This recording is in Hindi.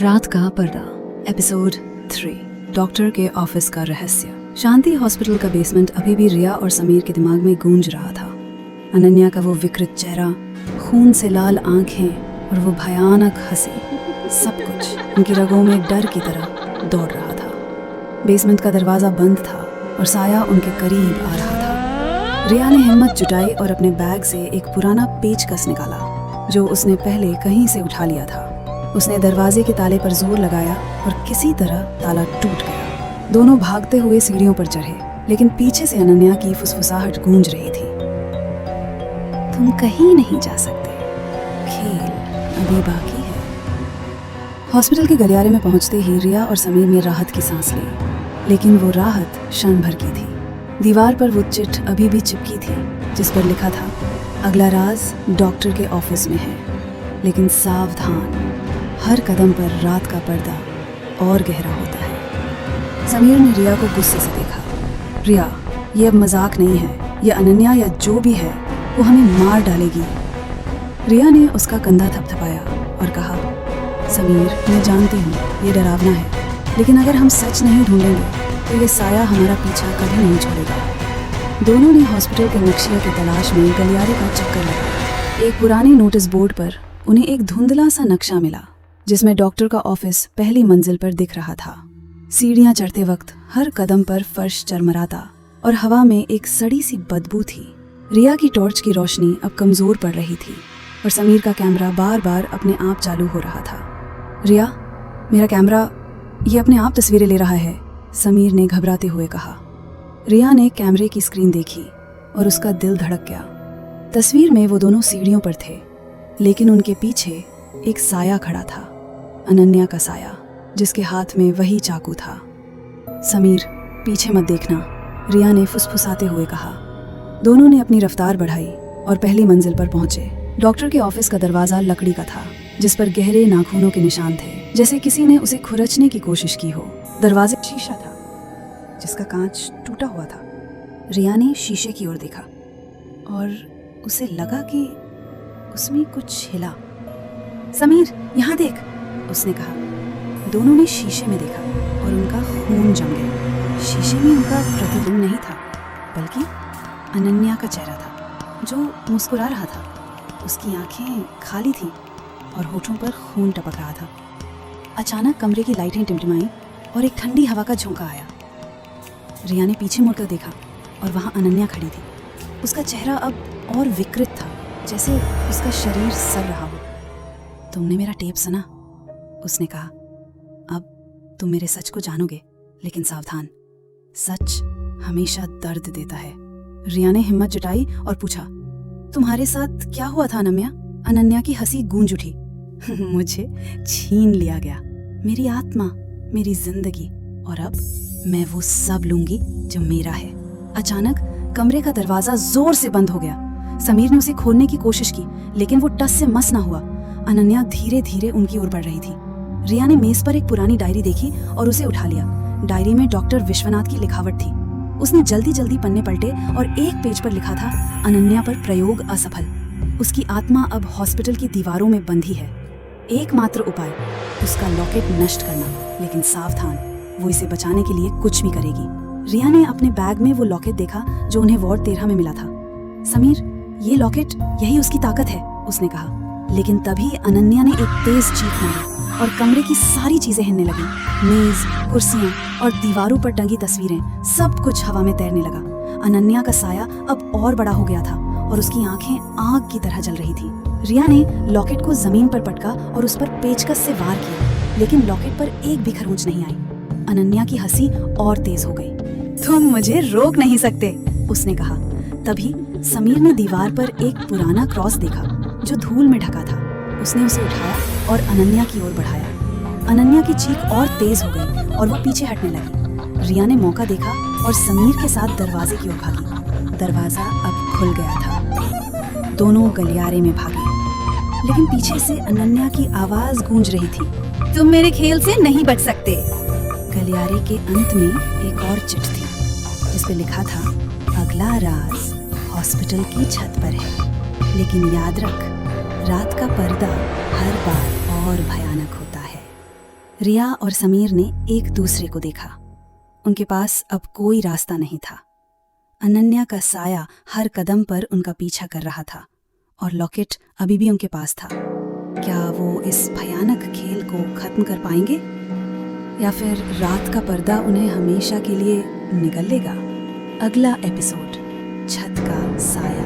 रात का पर्दा एपिसोड 3 डॉक्टर के ऑफिस का रहस्य। शांति हॉस्पिटल का बेसमेंट अभी भी रिया और समीर के दिमाग में गूंज रहा था। अनन्या का वो विकृत चेहरा, खून से लाल आंखें और वो भयानक हंसी, सब कुछ उनकी रगों में डर की तरह दौड़ रहा था। बेसमेंट का दरवाजा बंद था और साया उनके करीब आ रहा था। रिया ने हिम्मत जुटाई और अपने बैग से एक पुराना पेचकस निकाला जो उसने पहले कहीं से उठा लिया था। उसने दरवाजे के ताले पर जोर लगाया और किसी तरह ताला टूट गया। दोनों भागते हुए सीढ़ियों पर चढ़े, लेकिन पीछे से अनन्या की फुसफुसाहट गूंज रही थी। तुम कहीं नहीं जा सकते, खेल अभी बाकी है। हॉस्पिटल के गलियारे में पहुंचते ही रिया और समीर ने राहत की सांस ली, लेकिन वो राहत क्षण भर की थी। दीवार पर वो चिट अभी भी चिपकी थी जिस पर लिखा था, अगला राज डॉक्टर के ऑफिस में है, लेकिन सावधान, हर कदम पर रात का पर्दा और गहरा होता है। समीर ने रिया को गुस्से से देखा। रिया, ये अब मजाक नहीं है, ये अनन्या या जो भी है वो हमें मार डालेगी। रिया ने उसका कंधा थपथपाया और कहा, समीर, मैं जानती हूँ ये डरावना है, लेकिन अगर हम सच नहीं ढूंढेंगे तो ये साया हमारा पीछा कभी नहीं छोड़ेगा। दोनों ने हॉस्पिटल के नक्शे की तलाश में गलियारे का चक्कर लगाया। एक पुराने नोटिस बोर्ड पर उन्हें एक धुंधला सा नक्शा मिला जिसमें डॉक्टर का ऑफिस पहली मंजिल पर दिख रहा था। सीढ़ियां चढ़ते वक्त हर कदम पर फर्श चरमराता और हवा में एक सड़ी सी बदबू थी। रिया की टॉर्च की रोशनी अब कमजोर पड़ रही थी और समीर का कैमरा बार बार अपने आप चालू हो रहा था। रिया, मेरा कैमरा ये अपने आप तस्वीरें ले रहा है, समीर ने घबराते हुए कहा। रिया ने कैमरे की स्क्रीन देखी और उसका दिल धड़क गया। तस्वीर में वो दोनों सीढ़ियों पर थे, लेकिन उनके पीछे एक साया खड़ा था, अनन्या का साया, जिसके हाथ में वही चाकू था। समीर, पीछे मत देखना, रिया ने फुसफुसाते हुए कहा। दोनों ने अपनी रफ्तार बढ़ाई और पहली मंजिल पर पहुंचे। डॉक्टर के ऑफिस का दरवाजा लकड़ी का था, जिस पर गहरे नाखूनों के निशान थे, जैसे किसी ने उसे खुरचने की कोशिश की हो। दरवाजे शीशा था जिसका कांच टूटा हुआ था। रिया ने शीशे की ओर देखा और उसे लगा कि उसमें कुछ हिला। समीर, यहाँ देख, उसने कहा। दोनों ने शीशे में देखा और उनका खून जम गया। शीशे में उनका प्रतिबिंब नहीं था, बल्कि अनन्या का चेहरा था जो मुस्कुरा रहा था। उसकी आंखें खाली थीं और होठों पर खून टपक रहा था। अचानक कमरे की लाइटें टिमटिमाई और एक ठंडी हवा का झोंका आया। रिया ने पीछे मुड़कर देखा और वहाँ अनन्या खड़ी थी। उसका चेहरा अब और विकृत था, जैसे उसका शरीर सड़ रहा हो। तुमने मेरा टेप सुना? उसने कहा। अब तुम मेरे सच को जानोगे, लेकिन सावधान, सच हमेशा दर्द देता है। रिया ने हिम्मत जुटाई और पूछा, तुम्हारे साथ क्या हुआ था अनन्या? अनन्या की हंसी गूंज उठी। मुझे छीन लिया गया, मेरी आत्मा, मेरी जिंदगी, और अब मैं वो सब लूंगी जो मेरा है। अचानक कमरे का दरवाजा जोर से बंद हो गया। समीर ने उसे खोलने की कोशिश की, लेकिन वो टस से मस ना हुआ। अनन्या धीरे धीरे उनकी ओर बढ़ रही थी। रिया ने मेज पर एक पुरानी डायरी देखी और उसे उठा लिया। डायरी में डॉक्टर विश्वनाथ की लिखावट थी। उसने जल्दी जल्दी पन्ने पलटे और एक पेज पर लिखा था, अनन्या पर प्रयोग असफल। उसकी आत्मा अब हॉस्पिटल की दीवारों में बंधी है। एकमात्र उपाय उसका लॉकेट नष्ट करना, लेकिन सावधान, वो इसे बचाने के लिए कुछ भी करेगी। रिया ने अपने बैग में वो लॉकेट देखा जो उन्हें वार्ड 13 में मिला था। समीर, ये लॉकेट, यही उसकी ताकत है, उसने कहा। लेकिन तभी अनन्या ने एक तेज चीख मारी और कमरे की सारी चीजें हिलने लगी। मेज, कुर्सियां और दीवारों पर टंगी तस्वीरें, सब कुछ हवा में तैरने लगा। अनन्या का साया अब और बड़ा हो गया था और उसकी आंखें आग की तरह जल रही थी। रिया ने लॉकेट को जमीन पर पटका और उस पर पेचकस से वार किया, लेकिन लॉकेट पर एक भी खरोंच नहीं आई। अनन्या की हंसी और तेज हो गई। तुम मुझे रोक नहीं सकते, उसने कहा। तभी समीर ने दीवार पर एक पुराना क्रॉस देखा जो धूल में ढका था। उसने उसे उठाया और अनन्या की ओर बढ़ाया। अनन्या की चीख और तेज हो गई और वो पीछे हटने लगी। रिया ने मौका देखा और समीर के साथ दरवाजे की ओर भागी। दरवाजा अब खुल गया था। दोनों गलियारे में भागे, लेकिन पीछे से अनन्या की आवाज गूंज रही थी, तुम मेरे खेल से नहीं बच सकते। गलियारे के अंत में एक और चिट थी जिस पे लिखा था, अगला राज हॉस्पिटल की छत पर है, लेकिन याद रख, रात का पर्दा हर बार और भयानक होता है। रिया और समीर ने एक दूसरे को देखा। उनके पास अब कोई रास्ता नहीं था। अनन्या का साया हर कदम पर उनका पीछा कर रहा था और लॉकेट अभी भी उनके पास था। क्या वो इस भयानक खेल को खत्म कर पाएंगे या फिर रात का पर्दा उन्हें हमेशा के लिए निगल लेगा? अगला एपिसोड, छत का साया।